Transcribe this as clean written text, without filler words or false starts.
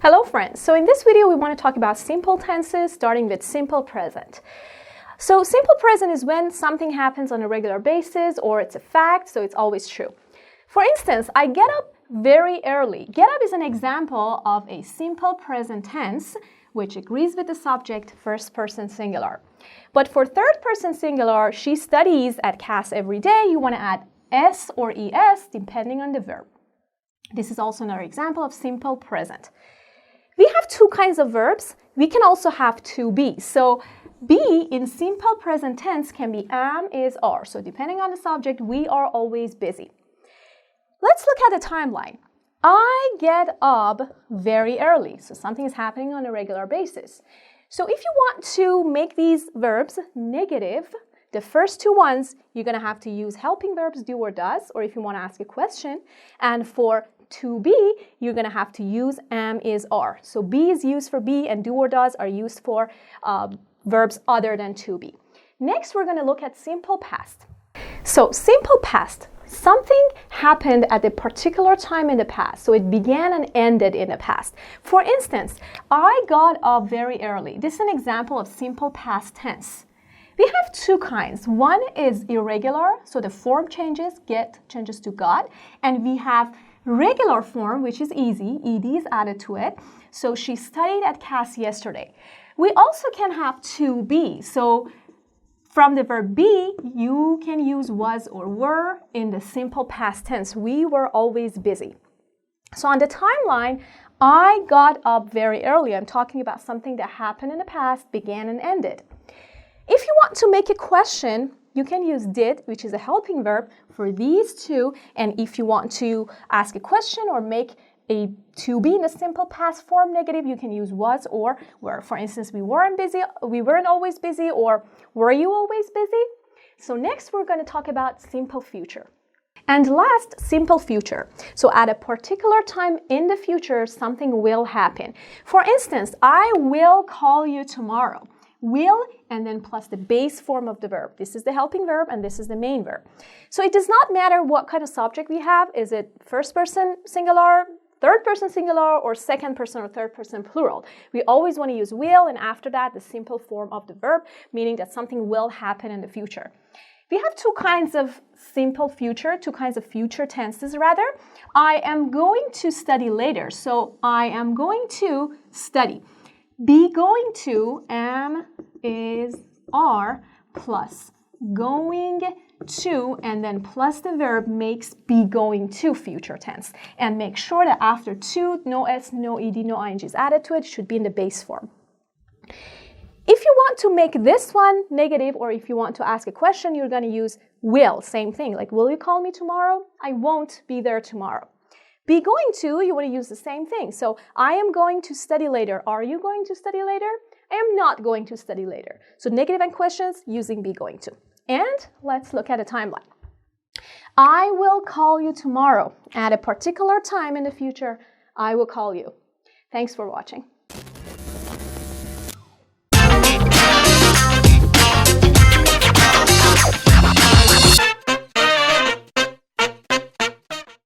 Hello friends, so in this video we want to talk about simple tenses starting with simple present. So simple present is when something happens on a regular basis or it's a fact, so it's always true. For instance, I get up very early. Get up is an example of a simple present tense which agrees with the subject first person singular. But for third person singular, she studies at class every day. You want to add s or es depending on the verb. This is also another example of simple present. We have two kinds of verbs. We can also have to be. So be in simple present tense can be am, is, are. So depending on the subject, we are always busy. Let's look at the timeline. I get up very early. So something is happening on a regular basis. So if you want to make these verbs negative, the first two ones, you're going to have to use helping verbs do or does, or if you want to ask a question. And for to be, you're going to have to use am, is, are. So be is used for be and do or does are used for verbs other than to be. Next, we're going to look at simple past. So simple past, something happened at a particular time in the past. So it began and ended in the past. For instance, I got up very early. This is an example of simple past tense. We have two kinds. One is irregular, so the form changes, get changes to got, and we have regular form, which is easy, ed is added to it. So she studied at class yesterday. We also can have to be. So from the verb be, you can use was or were in the simple past tense. We were always busy. So on the timeline, I got up very early. I'm talking about something that happened in the past, began and ended. If you want to make a question, you can use did, which is a helping verb, for these two. And if you want to ask a question or make a to be in a simple past form negative, you can use was or were. For instance, we weren't always busy, or were you always busy? So next we're going to talk about simple future. And last, simple future. So at a particular time in the future, something will happen. For instance, I will call you tomorrow. Will and then plus the base form of the verb. This is the helping verb and this is the main verb. So it does not matter what kind of subject we have. Is it first person singular, third person singular, or second person or third person plural? We always want to use will, and after that the simple form of the verb, meaning that something will happen in the future. We have two kinds of simple future, two kinds of future tenses rather. I am going to study later. So I am going to study. Be going to, am, is, are, plus going to, and then plus the verb makes be going to future tense. And make sure that after to, no s, no ed, no ing is added to it, should be in the base form. If you want to make this one negative, or if you want to ask a question, you're going to use will, same thing. Like, will you call me tomorrow? I won't be there tomorrow. Be going to, you want to use the same thing. So I am going to study later. Are you going to study later? I am not going to study later. So negative and questions using be going to. And let's look at a timeline. I will call you tomorrow. At a particular time in the future, I will call you. Thanks for watching.